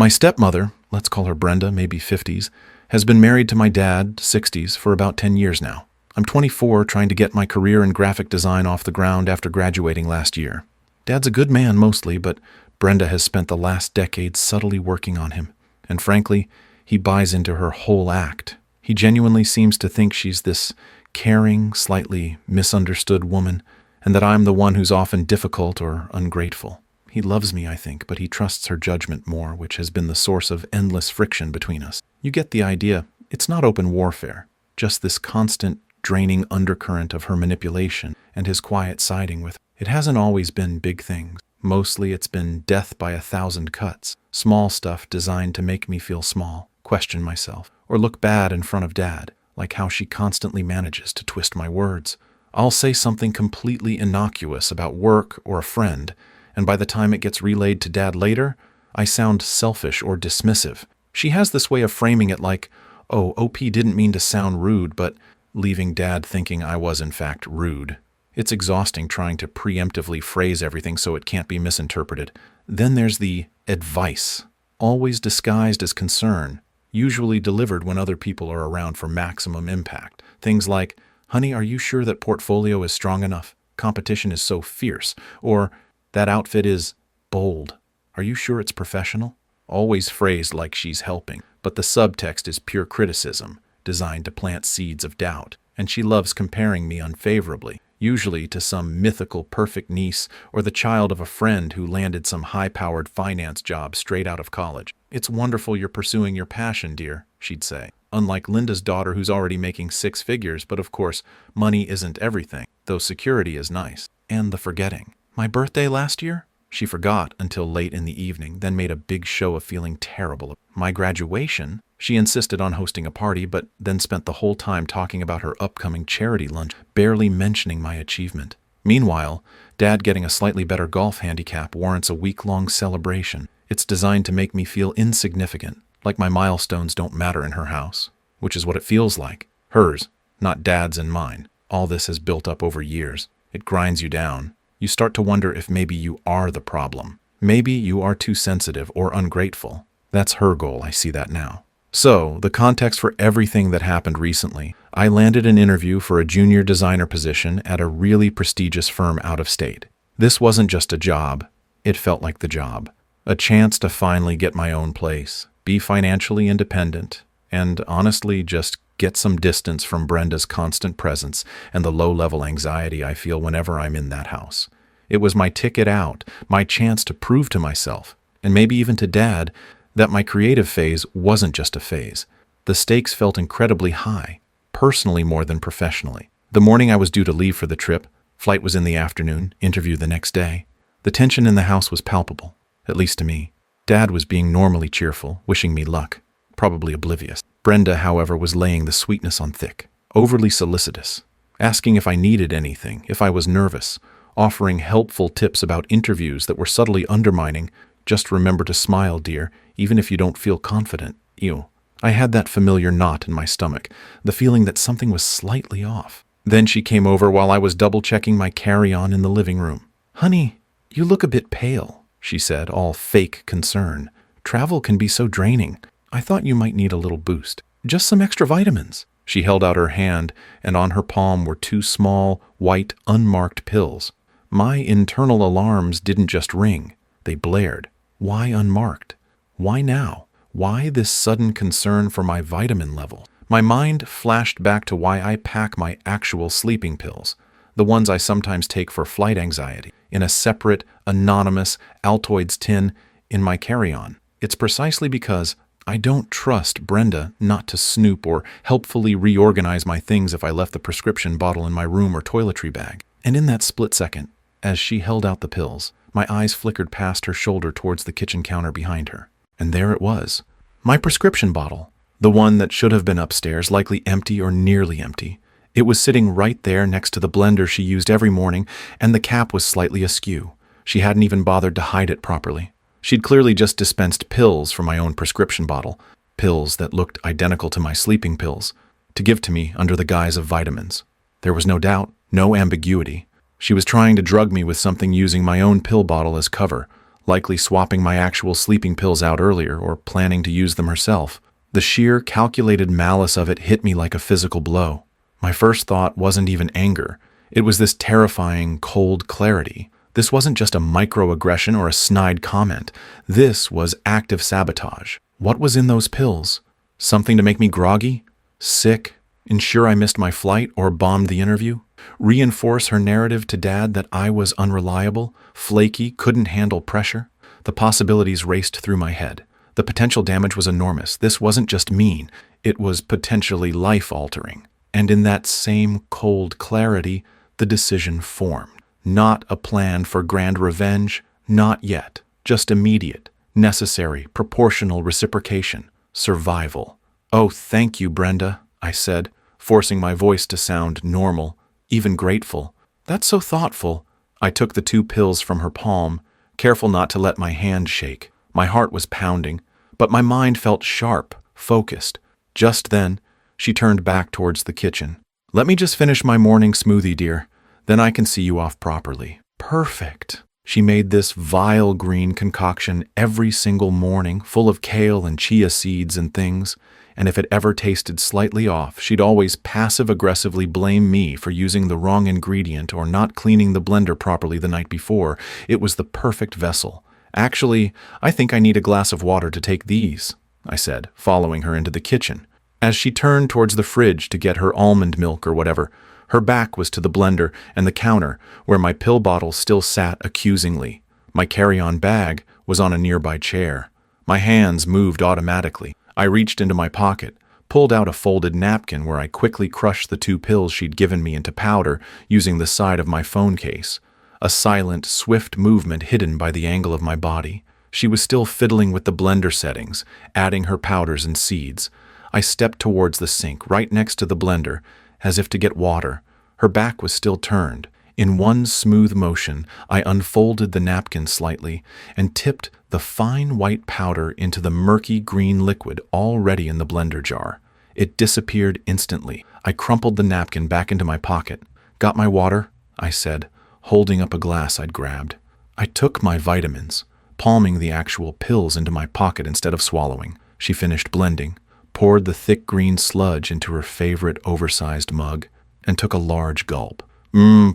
My stepmother, let's call her Brenda, maybe 50s, has been married to my dad, 60s, for about 10 years now. I'm 24, trying to get my career in graphic design off the ground after graduating last year. Dad's a good man mostly, but Brenda has spent the last decade subtly working on him. And frankly, he buys into her whole act. He genuinely seems to think she's this caring, slightly misunderstood woman, and that I'm the one who's often difficult or ungrateful. He loves me, I think, but he trusts her judgment more, which has been the source of endless friction between us. You get the idea. It's not open warfare, just this constant, draining undercurrent of her manipulation and his quiet siding with her. It hasn't always been big things. Mostly it's been death by 1,000 cuts, small stuff designed to make me feel small, question myself, or look bad in front of Dad, like how she constantly manages to twist my words. I'll say something completely innocuous about work or a friend, and by the time it gets relayed to Dad later, I sound selfish or dismissive. She has this way of framing it like, oh, OP didn't mean to sound rude, but leaving Dad thinking I was in fact rude. It's exhausting trying to preemptively phrase everything so it can't be misinterpreted. Then there's the advice, always disguised as concern, usually delivered when other people are around for maximum impact. Things like, honey, are you sure that portfolio is strong enough? Competition is so fierce. Or, that outfit is bold. Are you sure it's professional? Always phrased like she's helping, but the subtext is pure criticism, designed to plant seeds of doubt. And she loves comparing me unfavorably, usually to some mythical perfect niece or the child of a friend who landed some high-powered finance job straight out of college. It's wonderful you're pursuing your passion, dear, she'd say. Unlike Linda's daughter who's already making 6 figures, but of course, money isn't everything, though security is nice. And the forgetting. My birthday last year? She forgot until late in the evening, then made a big show of feeling terrible. My graduation? She insisted on hosting a party, but then spent the whole time talking about her upcoming charity lunch, barely mentioning my achievement. Meanwhile, Dad getting a slightly better golf handicap warrants a week-long celebration. It's designed to make me feel insignificant, like my milestones don't matter in her house, which is what it feels like. Hers, not Dad's and mine. All this has built up over years. It grinds you down. You start to wonder if maybe you are the problem. Maybe you are too sensitive or ungrateful. That's her goal, I see that now. So, the context for everything that happened recently. I landed an interview for a junior designer position at a really prestigious firm out of state. This wasn't just a job. It felt like the job. A chance to finally get my own place, be financially independent, and honestly just get some distance from Brenda's constant presence and the low-level anxiety I feel whenever I'm in that house. It was my ticket out, my chance to prove to myself, and maybe even to Dad, that my creative phase wasn't just a phase. The stakes felt incredibly high, personally more than professionally. The morning I was due to leave for the trip, flight was in the afternoon, interview the next day. The tension in the house was palpable, at least to me. Dad was being normally cheerful, wishing me luck, probably oblivious. Brenda, however, was laying the sweetness on thick, overly solicitous, asking if I needed anything, if I was nervous, offering helpful tips about interviews that were subtly undermining, just remember to smile, dear, even if you don't feel confident. Ew. I had that familiar knot in my stomach, the feeling that something was slightly off. Then she came over while I was double-checking my carry-on in the living room. Honey, you look a bit pale, she said, all fake concern. Travel can be so draining. I thought you might need a little boost. Just some extra vitamins. She held out her hand, and on her palm were 2 small, white, unmarked pills. My internal alarms didn't just ring. They blared. Why unmarked? Why now? Why this sudden concern for my vitamin level? My mind flashed back to why I pack my actual sleeping pills, the ones I sometimes take for flight anxiety, in a separate, anonymous Altoids tin in my carry-on. It's precisely because I don't trust Brenda not to snoop or helpfully reorganize my things if I left the prescription bottle in my room or toiletry bag. And in that split second, as she held out the pills, my eyes flickered past her shoulder towards the kitchen counter behind her. And there it was. My prescription bottle. The one that should have been upstairs, likely empty or nearly empty. It was sitting right there next to the blender she used every morning, and the cap was slightly askew. She hadn't even bothered to hide it properly. She'd clearly just dispensed pills from my own prescription bottle, pills that looked identical to my sleeping pills, to give to me under the guise of vitamins. There was no doubt, no ambiguity. She was trying to drug me with something using my own pill bottle as cover, likely swapping my actual sleeping pills out earlier or planning to use them herself. The sheer, calculated malice of it hit me like a physical blow. My first thought wasn't even anger. It was this terrifying, cold clarity. This wasn't just a microaggression or a snide comment. This was active sabotage. What was in those pills? Something to make me groggy? Sick? Ensure I missed my flight or bombed the interview? Reinforce her narrative to Dad that I was unreliable, flaky, couldn't handle pressure? The possibilities raced through my head. The potential damage was enormous. This wasn't just mean. It was potentially life-altering. And in that same cold clarity, the decision formed. Not a plan for grand revenge, not yet. Just immediate, necessary, proportional reciprocation. Survival. "Oh, thank you, Brenda," I said, forcing my voice to sound normal, even grateful. "That's so thoughtful." I took the 2 pills from her palm, careful not to let my hand shake. My heart was pounding, but my mind felt sharp, focused. Just then, she turned back towards the kitchen. "Let me just finish my morning smoothie, dear. Then I can see you off properly." Perfect. She made this vile green concoction every single morning, full of kale and chia seeds and things, and if it ever tasted slightly off, she'd always passive-aggressively blame me for using the wrong ingredient or not cleaning the blender properly the night before. It was the perfect vessel. "Actually, I think I need a glass of water to take these," I said, following her into the kitchen. As she turned towards the fridge to get her almond milk or whatever, her back was to the blender and the counter, where my pill bottle still sat accusingly. My carry-on bag was on a nearby chair. My hands moved automatically. I reached into my pocket, pulled out a folded napkin where I quickly crushed the 2 pills she'd given me into powder using the side of my phone case. A silent, swift movement hidden by the angle of my body. She was still fiddling with the blender settings, adding her powders and seeds. I stepped towards the sink, right next to the blender, as if to get water. Her back was still turned. In one smooth motion, I unfolded the napkin slightly and tipped the fine white powder into the murky green liquid already in the blender jar. It disappeared instantly. I crumpled the napkin back into my pocket. "Got my water?" I said, holding up a glass I'd grabbed. I took my vitamins, palming the actual pills into my pocket instead of swallowing. She finished blending, poured the thick green sludge into her favorite oversized mug, and took a large gulp.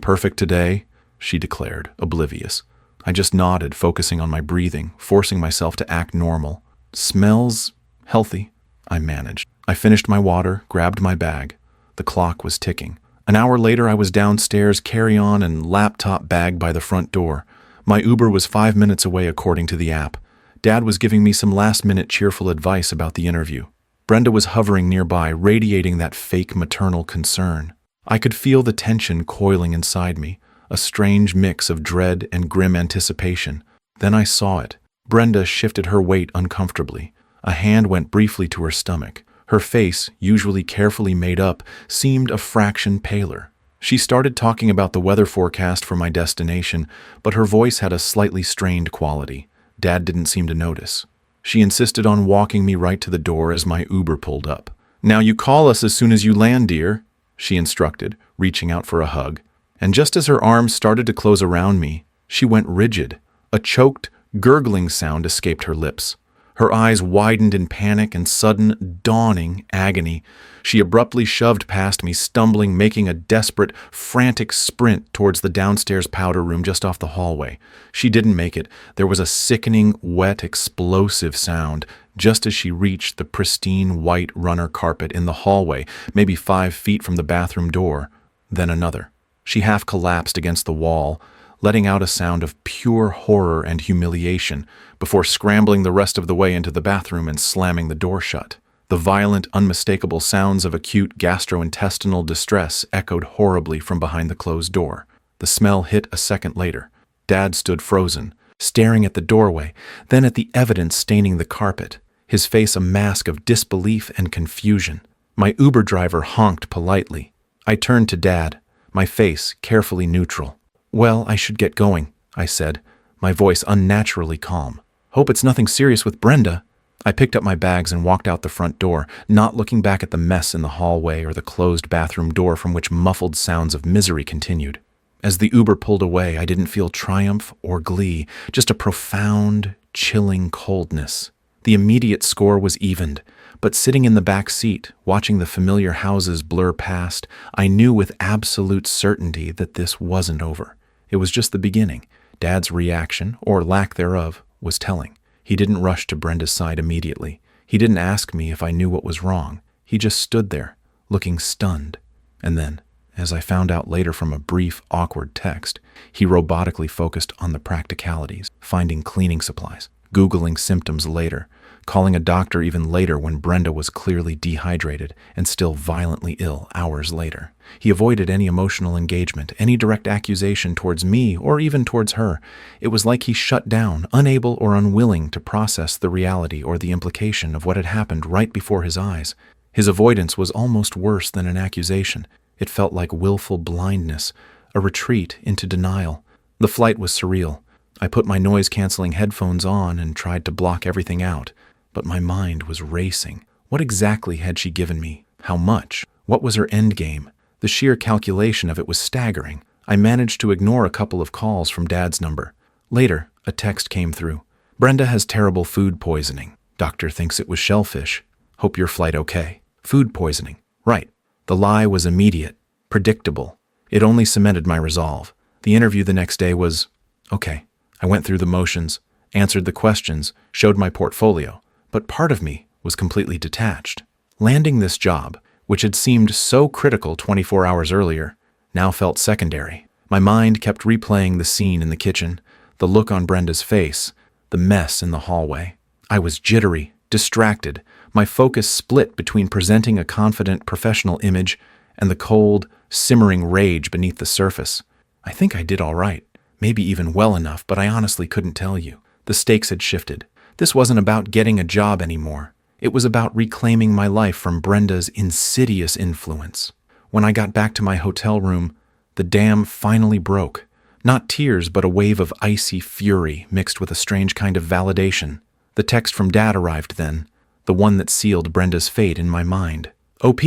Perfect today," she declared, oblivious. I just nodded, focusing on my breathing, forcing myself to act normal. "Smells healthy," I managed. I finished my water, grabbed my bag. The clock was ticking. An hour later, I was downstairs, carry-on and laptop bag by the front door. My Uber was 5 minutes away according to the app. Dad was giving me some last-minute cheerful advice about the interview. Brenda was hovering nearby, radiating that fake maternal concern. I could feel the tension coiling inside me, a strange mix of dread and grim anticipation. Then I saw it. Brenda shifted her weight uncomfortably. A hand went briefly to her stomach. Her face, usually carefully made up, seemed a fraction paler. She started talking about the weather forecast for my destination, but her voice had a slightly strained quality. Dad didn't seem to notice. She insisted on walking me right to the door as my Uber pulled up. "Now you call us as soon as you land, dear," she instructed, reaching out for a hug. And just as her arms started to close around me, she went rigid. A choked, gurgling sound escaped her lips. Her eyes widened in panic and sudden, dawning agony. She abruptly shoved past me, stumbling, making a desperate, frantic sprint towards the downstairs powder room just off the hallway. She didn't make it. There was a sickening, wet, explosive sound just as she reached the pristine white runner carpet in the hallway, maybe 5 feet from the bathroom door. Then another. She half collapsed against the wall, letting out a sound of pure horror and humiliation before scrambling the rest of the way into the bathroom and slamming the door shut. The violent, unmistakable sounds of acute gastrointestinal distress echoed horribly from behind the closed door. The smell hit a second later. Dad stood frozen, staring at the doorway, then at the evidence staining the carpet, his face a mask of disbelief and confusion. My Uber driver honked politely. I turned to Dad, my face carefully neutral. "Well, I should get going," I said, my voice unnaturally calm. "Hope it's nothing serious with Brenda." I picked up my bags and walked out the front door, not looking back at the mess in the hallway or the closed bathroom door from which muffled sounds of misery continued. As the Uber pulled away, I didn't feel triumph or glee, just a profound, chilling coldness. The immediate score was evened, but sitting in the back seat, watching the familiar houses blur past, I knew with absolute certainty that this wasn't over. It was just the beginning. Dad's reaction, or lack thereof, was telling. He didn't rush to Brenda's side immediately. He didn't ask me if I knew what was wrong. He just stood there, looking stunned. And then, as I found out later from a brief, awkward text, he robotically focused on the practicalities, finding cleaning supplies, Googling symptoms later, calling a doctor even later when Brenda was clearly dehydrated and still violently ill hours later. He avoided any emotional engagement, any direct accusation towards me or even towards her. It was like he shut down, unable or unwilling to process the reality or the implication of what had happened right before his eyes. His avoidance was almost worse than an accusation. It felt like willful blindness, a retreat into denial. The flight was surreal. I put my noise-canceling headphones on and tried to block everything out. But my mind was racing. What exactly had she given me? How much? What was her end game? The sheer calculation of it was staggering. I managed to ignore a couple of calls from Dad's number. Later, a text came through. Brenda has terrible food poisoning. Doctor thinks it was shellfish. Hope your flight okay. Food poisoning. Right. The lie was immediate, predictable. It only cemented my resolve. The interview the next day was okay. I went through the motions, answered the questions, showed my portfolio. But part of me was completely detached. Landing this job, which had seemed so critical 24 hours earlier, now felt secondary. My mind kept replaying the scene in the kitchen, the look on Brenda's face, the mess in the hallway. I was jittery, distracted, my focus split between presenting a confident professional image and the cold, simmering rage beneath the surface. I think I did all right, maybe even well enough, but I honestly couldn't tell you. The stakes had shifted. This wasn't about getting a job anymore. It was about reclaiming my life from Brenda's insidious influence. When I got back to my hotel room, the dam finally broke. Not tears, but a wave of icy fury mixed with a strange kind of validation. The text from Dad arrived then, the one that sealed Brenda's fate in my mind. OP,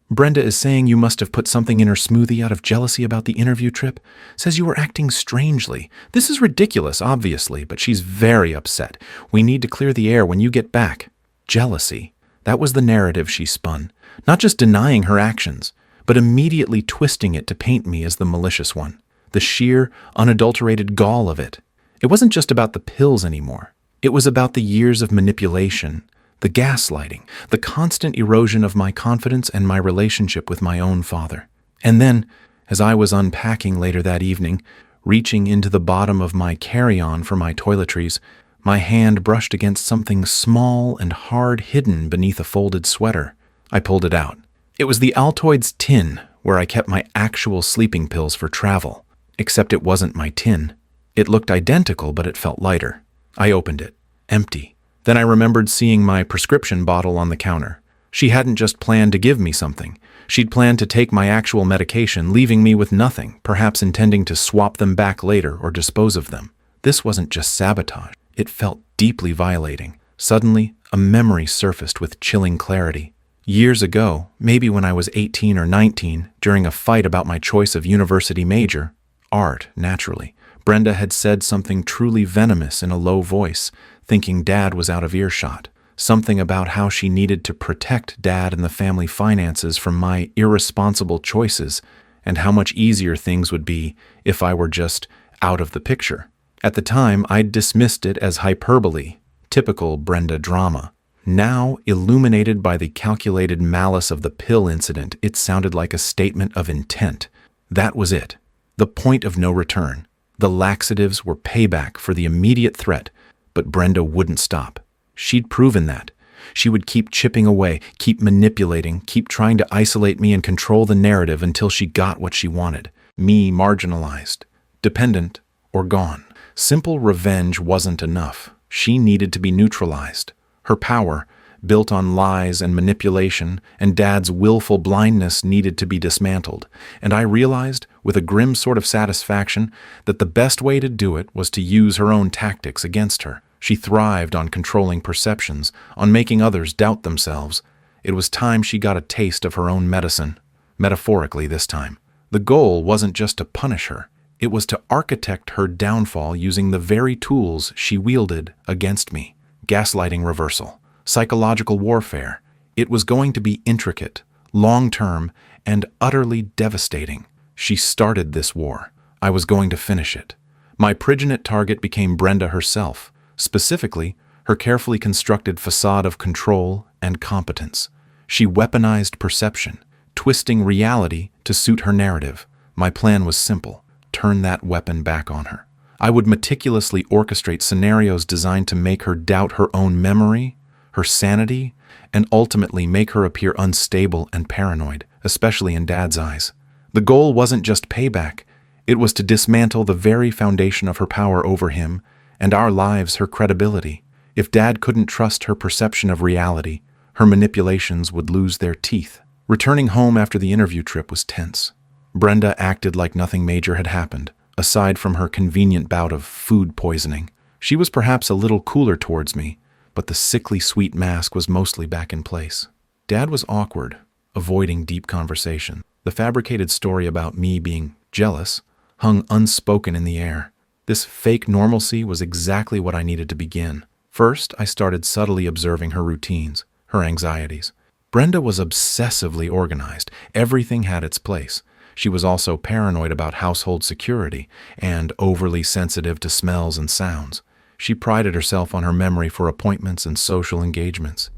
Brenda is saying you must have put something in her smoothie out of jealousy about the interview trip. Says you were acting strangely. This is ridiculous, obviously, but she's very upset. We need to clear the air when you get back. Jealousy. That was the narrative she spun. Not just denying her actions, but immediately twisting it to paint me as the malicious one. The sheer, unadulterated gall of it. It wasn't just about the pills anymore. It was about the years of manipulation, the gaslighting, the constant erosion of my confidence and my relationship with my own father. And then, as I was unpacking later that evening, reaching into the bottom of my carry-on for my toiletries, my hand brushed against something small and hard hidden beneath a folded sweater. I pulled it out. It was the Altoids tin where I kept my actual sleeping pills for travel, except it wasn't my tin. It looked identical, but it felt lighter. I opened it. Empty. Then I remembered seeing my prescription bottle on the counter. She hadn't just planned to give me something. She'd planned to take my actual medication, leaving me with nothing, perhaps intending to swap them back later or dispose of them. This wasn't just sabotage. It felt deeply violating. Suddenly, a memory surfaced with chilling clarity. Years ago, maybe when I was 18 or 19, during a fight about my choice of university major, art, naturally, Brenda had said something truly venomous in a low voice, thinking Dad was out of earshot. Something about how she needed to protect Dad and the family finances from my irresponsible choices, and how much easier things would be if I were just out of the picture. At the time, I'd dismissed it as hyperbole, typical Brenda drama. Now, illuminated by the calculated malice of the pill incident, it sounded like a statement of intent. That was it. The point of no return. The laxatives were payback for the immediate threat, but Brenda wouldn't stop. She'd proven that. She would keep chipping away, keep manipulating, keep trying to isolate me and control the narrative until she got what she wanted. Me marginalized, dependent, or gone. Simple revenge wasn't enough. She needed to be neutralized. Her power, built on lies and manipulation, and Dad's willful blindness needed to be dismantled. And I realized, with a grim sort of satisfaction, that the best way to do it was to use her own tactics against her. She thrived on controlling perceptions, on making others doubt themselves. It was time she got a taste of her own medicine, metaphorically this time. The goal wasn't just to punish her, it was to architect her downfall using the very tools she wielded against me. Gaslighting reversal, psychological warfare. It was going to be intricate, long-term, and utterly devastating. She started this war. I was going to finish it. My pregnant target became Brenda herself, specifically her carefully constructed facade of control and competence. She weaponized perception, twisting reality to suit her narrative. My plan was simple: turn that weapon back on her. I would meticulously orchestrate scenarios designed to make her doubt her own memory, her sanity, and ultimately make her appear unstable and paranoid, especially in Dad's eyes. The goal wasn't just payback, it was to dismantle the very foundation of her power over him, and our lives, her credibility. If Dad couldn't trust her perception of reality, her manipulations would lose their teeth. Returning home after the interview trip was tense. Brenda acted like nothing major had happened, aside from her convenient bout of food poisoning. She was perhaps a little cooler towards me, but the sickly sweet mask was mostly back in place. Dad was awkward, avoiding deep conversation. The fabricated story about me being jealous hung unspoken in the air. This fake normalcy was exactly what I needed to begin. First, I started subtly observing her routines, her anxieties. Brenda was obsessively organized. Everything had its place. She was also paranoid about household security and overly sensitive to smells and sounds. She prided herself on her memory for appointments and social engagements.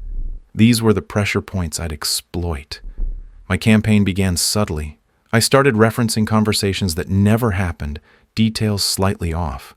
These were the pressure points I'd exploit. My campaign began subtly. I started referencing conversations that never happened, details slightly off.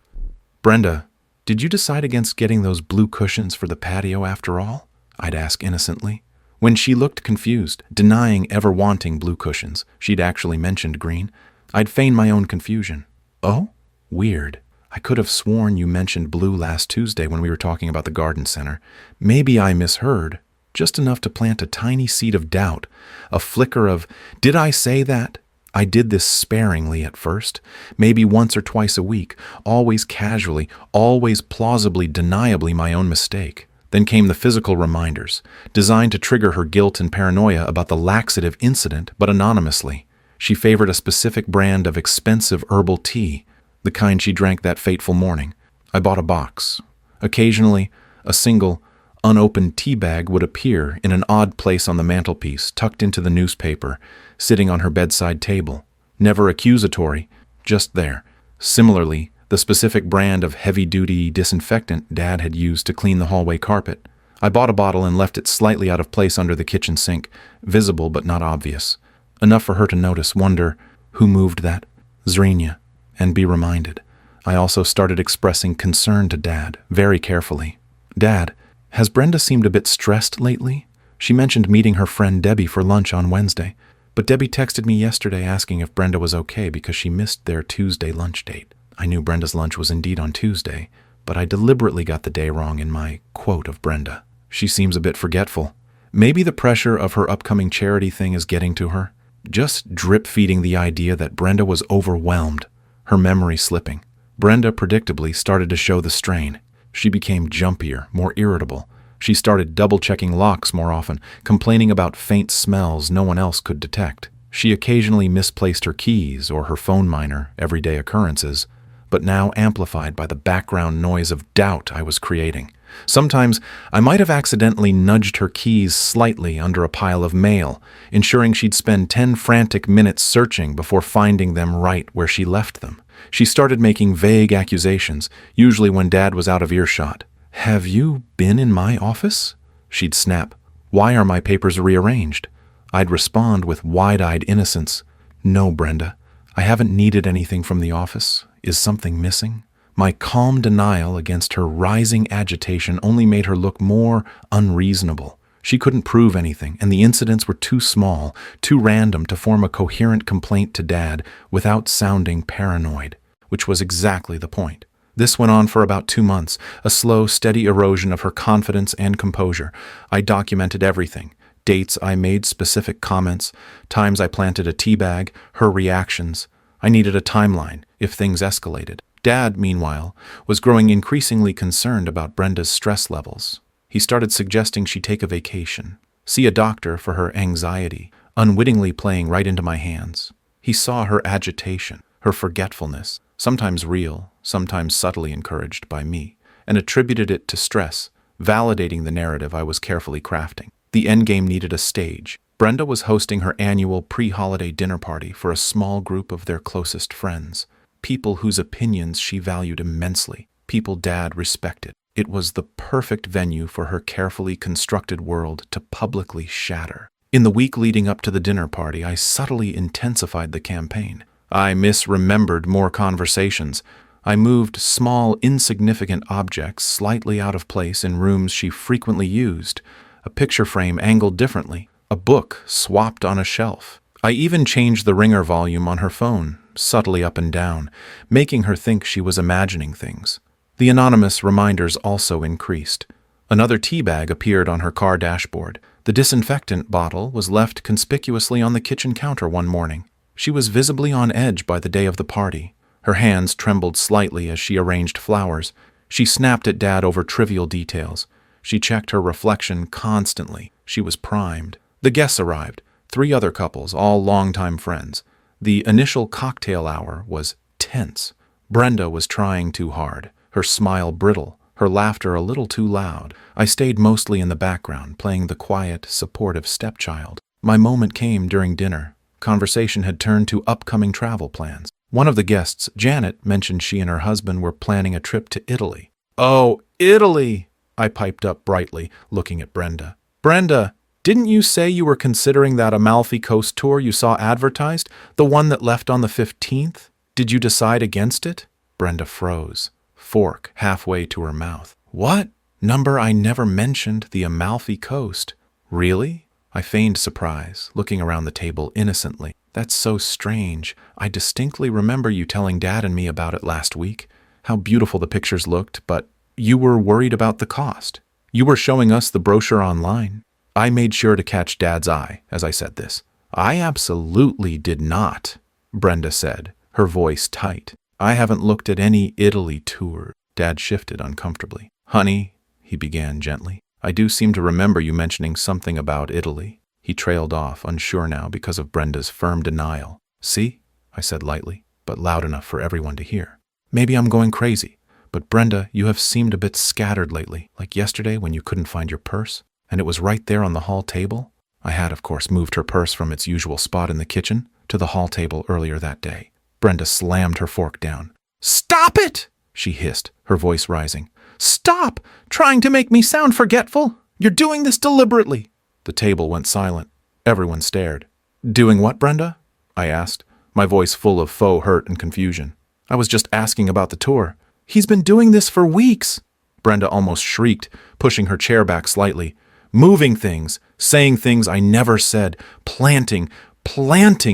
"Brenda, did you decide against getting those blue cushions for the patio after all?" I'd ask innocently. When she looked confused, denying ever wanting blue cushions, she'd actually mentioned green, I'd feign my own confusion. "Oh? Weird. I could have sworn you mentioned blue last Tuesday when we were talking about the garden center. Maybe I misheard." Just enough to plant a tiny seed of doubt, a flicker of, "Did I say that?" I did this sparingly at first, maybe once or twice a week, always casually, always plausibly, deniably my own mistake. Then came the physical reminders, designed to trigger her guilt and paranoia about the laxative incident, but anonymously. She favored a specific brand of expensive herbal tea, the kind she drank that fateful morning. I bought a box. Occasionally, a single, unopened tea bag would appear in an odd place on the mantelpiece, tucked into the newspaper, sitting on her bedside table. Never accusatory, just there. Similarly, the specific brand of heavy-duty disinfectant Dad had used to clean the hallway carpet. I bought a bottle and left it slightly out of place under the kitchen sink, visible but not obvious. Enough for her to notice, wonder, who moved that? Zrenia, and be reminded. I also started expressing concern to Dad, very carefully. "Dad, has Brenda seemed a bit stressed lately? She mentioned meeting her friend Debbie for lunch on Wednesday, but Debbie texted me yesterday asking if Brenda was okay because she missed their Tuesday lunch date." I knew Brenda's lunch was indeed on Tuesday, but I deliberately got the day wrong in my quote of Brenda. She seems a bit forgetful. Maybe the pressure of her upcoming charity thing is getting to her. Just drip-feeding the idea that Brenda was overwhelmed, her memory slipping. Brenda predictably started to show the strain. She became jumpier, more irritable. She started double-checking locks more often, complaining about faint smells no one else could detect. She occasionally misplaced her keys or her phone minor, everyday occurrences, but now amplified by the background noise of doubt I was creating. Sometimes I might have accidentally nudged her keys slightly under a pile of mail, ensuring she'd spend 10 frantic minutes searching before finding them right where she left them. She started making vague accusations, usually when Dad was out of earshot. "Have you been in my office?" She'd snap. "Why are my papers rearranged?" I'd respond with wide-eyed innocence. "No, Brenda, I haven't needed anything from the office. Is something missing?" My calm denial against her rising agitation only made her look more unreasonable. She couldn't prove anything, and the incidents were too small, too random to form a coherent complaint to Dad without sounding paranoid, which was exactly the point. This went on for about 2 months, a slow, steady erosion of her confidence and composure. I documented everything. Dates I made specific comments, times I planted a tea bag, her reactions. I needed a timeline if things escalated. Dad, meanwhile, was growing increasingly concerned about Brenda's stress levels. He started suggesting she take a vacation, see a doctor for her anxiety, unwittingly playing right into my hands. He saw her agitation, her forgetfulness, sometimes real, sometimes subtly encouraged by me, and attributed it to stress, validating the narrative I was carefully crafting. The endgame needed a stage. Brenda was hosting her annual pre-holiday dinner party for a small group of their closest friends, people whose opinions she valued immensely, people Dad respected. It was the perfect venue for her carefully constructed world to publicly shatter. In the week leading up to the dinner party, I subtly intensified the campaign. I misremembered more conversations. I moved small, insignificant objects slightly out of place in rooms she frequently used, a picture frame angled differently, a book swapped on a shelf. I even changed the ringer volume on her phone, subtly up and down, making her think she was imagining things. The anonymous reminders also increased. Another tea bag appeared on her car dashboard. The disinfectant bottle was left conspicuously on the kitchen counter one morning. She was visibly on edge by the day of the party. Her hands trembled slightly as she arranged flowers. She snapped at Dad over trivial details. She checked her reflection constantly. She was primed. The guests arrived, 3 other couples, all longtime friends. The initial cocktail hour was tense. Brenda was trying too hard, her smile brittle, her laughter a little too loud. I stayed mostly in the background, playing the quiet, supportive stepchild. My moment came during dinner. Conversation had turned to upcoming travel plans. One of the guests, Janet, mentioned she and her husband were planning a trip to Italy. "Oh, Italy!" I piped up brightly, looking at Brenda. "Brenda, didn't you say you were considering that Amalfi Coast tour you saw advertised, the one that left on the 15th? Did you decide against it?" Brenda froze, fork halfway to her mouth. "What? Number, I never mentioned the Amalfi Coast." "Really?" I feigned surprise, looking around the table innocently. "That's so strange. I distinctly remember you telling Dad and me about it last week, how beautiful the pictures looked, but you were worried about the cost. You were showing us the brochure online." I made sure to catch Dad's eye as I said this. "I absolutely did not," Brenda said, her voice tight. "I haven't looked at any Italy tour." Dad shifted uncomfortably. "Honey," he began gently, "I do seem to remember you mentioning something about Italy." He trailed off, unsure now because of Brenda's firm denial. "See?" I said lightly, but loud enough for everyone to hear. "Maybe I'm going crazy, but Brenda, you have seemed a bit scattered lately, like yesterday when you couldn't find your purse, and it was right there on the hall table." I had, of course, moved her purse from its usual spot in the kitchen to the hall table earlier that day. Brenda slammed her fork down. "Stop it!" she hissed, her voice rising. "Stop trying to make me sound forgetful! You're doing this deliberately!" The table went silent. Everyone stared. "Doing what, Brenda?" I asked, my voice full of faux hurt and confusion. "I was just asking about the tour." "He's been doing this for weeks!" Brenda almost shrieked, pushing her chair back slightly. "Moving things, saying things I never said, planting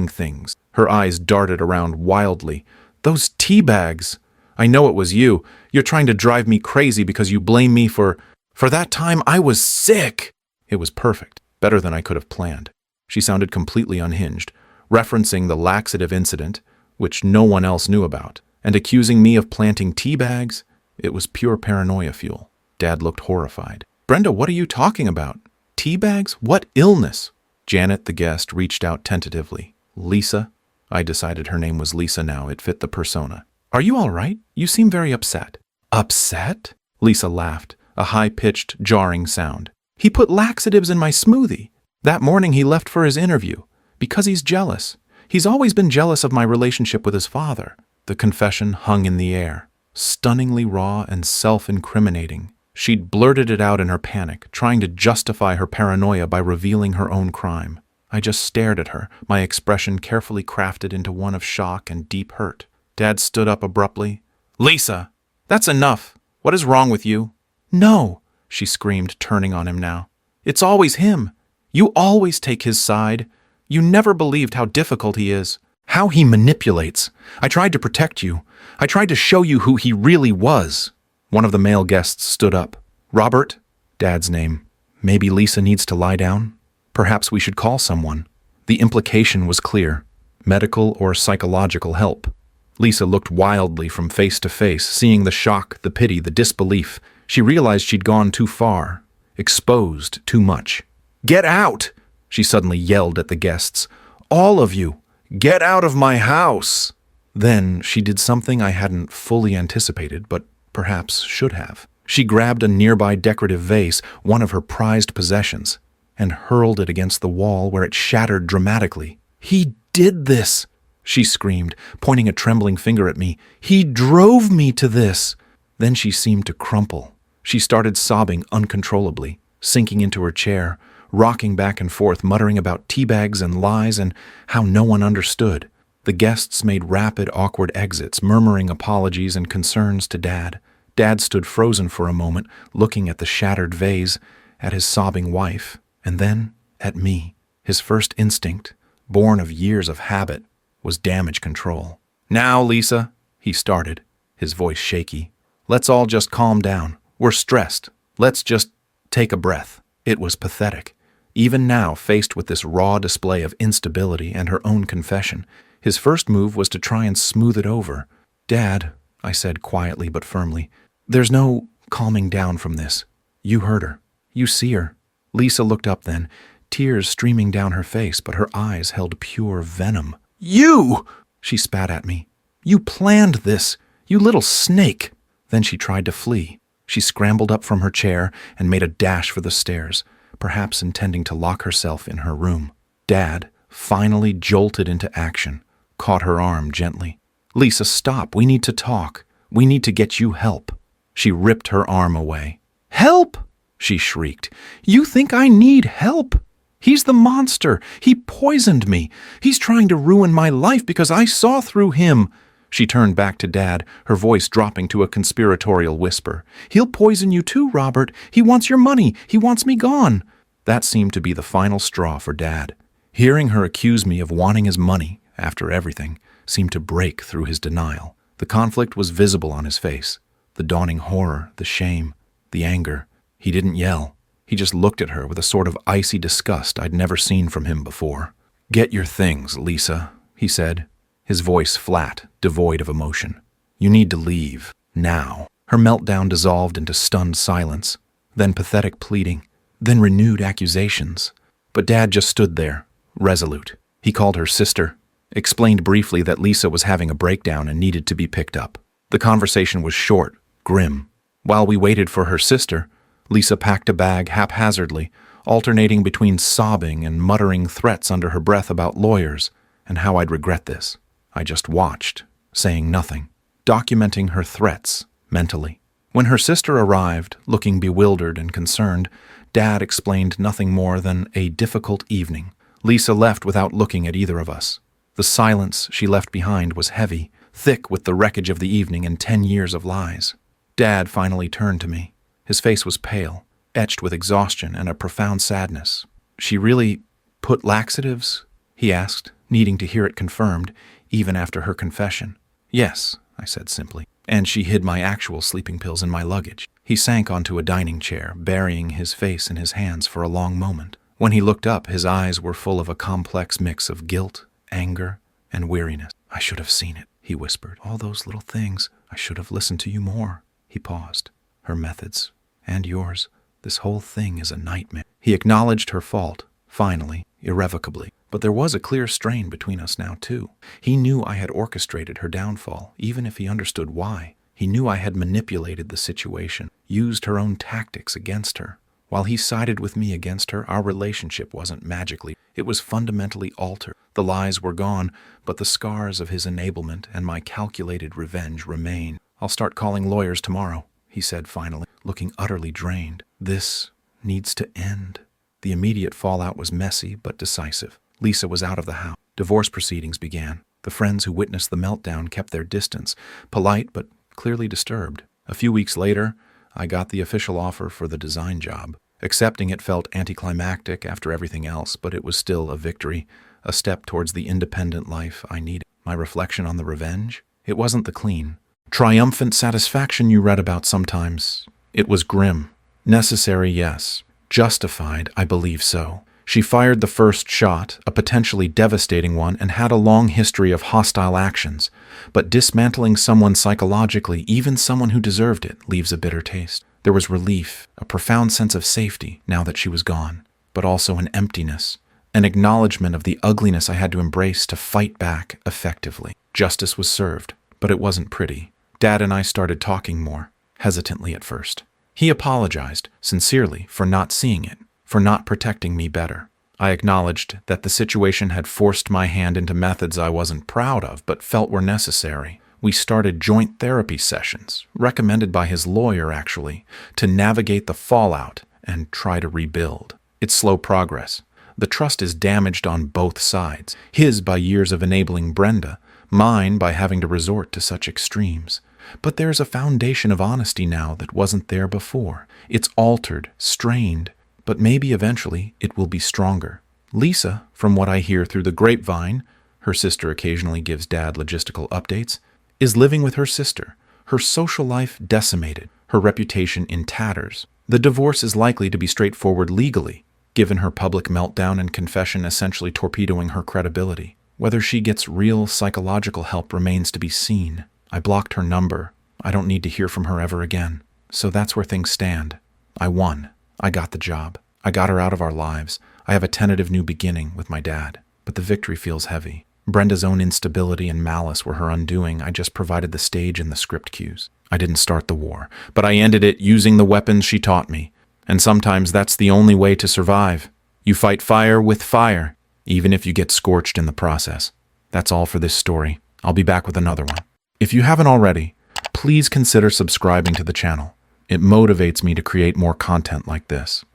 things." Her eyes darted around wildly. "Those tea bags! I know it was you. You're trying to drive me crazy because you blame me for that time I was sick." It was perfect, better than I could have planned. She sounded completely unhinged, referencing the laxative incident, which no one else knew about, and accusing me of planting tea bags. It was pure paranoia fuel. Dad looked horrified. "Brenda, what are you talking about? Tea bags? What illness?" Janet, the guest, reached out tentatively. "Lisa." I decided her name was Lisa now. It fit the persona. "Are you all right? You seem very upset." "Upset?" Lisa laughed, a high-pitched, jarring sound. "He put laxatives in my smoothie. That morning he left for his interview. Because he's jealous. He's always been jealous of my relationship with his father." The confession hung in the air, stunningly raw and self-incriminating. She'd blurted it out in her panic, trying to justify her paranoia by revealing her own crime. I just stared at her, my expression carefully crafted into one of shock and deep hurt. Dad stood up abruptly. "Lisa, that's enough. What is wrong with you?" "No," she screamed, turning on him now. "It's always him. You always take his side. You never believed how difficult he is, how he manipulates. I tried to protect you. I tried to show you who he really was." One of the male guests stood up. "Robert," Dad's name. "Maybe Lisa needs to lie down? Perhaps we should call someone." The implication was clear. Medical or psychological help. Lisa looked wildly from face to face, seeing the shock, the pity, the disbelief. She realized she'd gone too far, exposed too much. "Get out!" she suddenly yelled at the guests. "All of you, "Get out of my house!" Then she did something I hadn't fully anticipated, but perhaps should have. She grabbed a nearby decorative vase, one of her prized possessions, and hurled it against the wall where it shattered dramatically. "He did this!" she screamed, pointing a trembling finger at me. "He drove me to this!" Then she seemed to crumple. She started sobbing uncontrollably, sinking into her chair, rocking back and forth, muttering about teabags and lies and how no one understood. The guests made rapid, awkward exits, murmuring apologies and concerns to Dad. Dad stood frozen for a moment, looking at the shattered vase, at his sobbing wife, and then at me. His first instinct, born of years of habit, was damage control. "Now, Lisa," he started, his voice shaky. "Let's all just calm down. We're stressed. Let's just take a breath." It was pathetic. Even now, faced with this raw display of instability and her own confession, his first move was to try and smooth it over. "Dad," I said quietly but firmly, "there's no calming down from this. You heard her. You see her." Lisa looked up then, tears streaming down her face, but her eyes held pure venom. "You!" she spat at me. "You planned this, you little snake!" Then she tried to flee. She scrambled up from her chair and made a dash for the stairs, perhaps intending to lock herself in her room. Dad, finally jolted into action, caught her arm gently. "Lisa, stop. We need to talk. We need to get you help." She ripped her arm away. "Help!" she shrieked. "You think I need help? He's the monster. He poisoned me. He's trying to ruin my life because I saw through him." She turned back to Dad, her voice dropping to a conspiratorial whisper. "He'll poison you too, Robert. He wants your money. He wants me gone." That seemed to be the final straw for Dad. Hearing her accuse me of wanting his money, after everything, seemed to break through his denial. The conflict was visible on his face. The dawning horror, the shame, the anger. He didn't yell. He just looked at her with a sort of icy disgust I'd never seen from him before. "Get your things, Lisa," he said, his voice flat, devoid of emotion. "You need to leave, now." Her meltdown dissolved into stunned silence, then pathetic pleading, then renewed accusations. But Dad just stood there, resolute. He called her sister, explained briefly that Lisa was having a breakdown and needed to be picked up. The conversation was short, grim. While we waited for her sister, Lisa packed a bag haphazardly, alternating between sobbing and muttering threats under her breath about lawyers and how I'd regret this. I just watched, saying nothing, documenting her threats mentally. When her sister arrived, looking bewildered and concerned, Dad explained nothing more than a difficult evening. Lisa left without looking at either of us. The silence she left behind was heavy, thick with the wreckage of the evening and 10 years of lies. Dad finally turned to me. His face was pale, etched with exhaustion and a profound sadness. "She really put laxatives?" he asked, needing to hear it confirmed, even after her confession. "Yes," I said simply, "and she hid my actual sleeping pills in my luggage." He sank onto a dining chair, burying his face in his hands for a long moment. When he looked up, his eyes were full of a complex mix of guilt, anger, and weariness. "I should have seen it," he whispered. "All those little things. I should have listened to you more." He paused. "Her methods, and yours. This whole thing is a nightmare." He acknowledged her fault, finally, irrevocably. But there was a clear strain between us now, too. He knew I had orchestrated her downfall, even if he understood why. He knew I had manipulated the situation, used her own tactics against her. While he sided with me against her, our relationship wasn't magically. It was fundamentally altered. The lies were gone, but the scars of his enablement and my calculated revenge remain. "I'll start calling lawyers tomorrow," he said finally, looking utterly drained. "This needs to end." The immediate fallout was messy but decisive. Lisa was out of the house. Divorce proceedings began. The friends who witnessed the meltdown kept their distance, polite but clearly disturbed. A few weeks later, I got the official offer for the design job. Accepting it felt anticlimactic after everything else, but it was still a victory, a step towards the independent life I needed. My reflection on the revenge? It wasn't the clean, triumphant satisfaction you read about sometimes. It was grim. Necessary, yes. Justified, I believe so. She fired the first shot, a potentially devastating one, and had a long history of hostile actions. But dismantling someone psychologically, even someone who deserved it, leaves a bitter taste. There was relief, a profound sense of safety now that she was gone, but also an emptiness, an acknowledgement of the ugliness I had to embrace to fight back effectively. Justice was served, but it wasn't pretty. Dad and I started talking more, hesitantly at first. He apologized, sincerely, for not seeing it, for not protecting me better. I acknowledged that the situation had forced my hand into methods I wasn't proud of, but felt were necessary. We started joint therapy sessions, recommended by his lawyer actually, to navigate the fallout and try to rebuild. It's slow progress. The trust is damaged on both sides, his by years of enabling Brenda, mine by having to resort to such extremes. But there's a foundation of honesty now that wasn't there before. It's altered, strained, but maybe eventually it will be stronger. Lisa, from what I hear through the grapevine, her sister occasionally gives Dad logistical updates, is living with her sister, her social life decimated, her reputation in tatters. The divorce is likely to be straightforward legally, given her public meltdown and confession essentially torpedoing her credibility. Whether she gets real psychological help remains to be seen. I blocked her number. I don't need to hear from her ever again. So that's where things stand. I won. I got the job. I got her out of our lives. I have a tentative new beginning with my dad. But the victory feels heavy. Brenda's own instability and malice were her undoing. I just provided the stage and the script cues. I didn't start the war, but I ended it using the weapons she taught me. And sometimes that's the only way to survive. You fight fire with fire, even if you get scorched in the process. That's all for this story. I'll be back with another one. If you haven't already, please consider subscribing to the channel. It motivates me to create more content like this.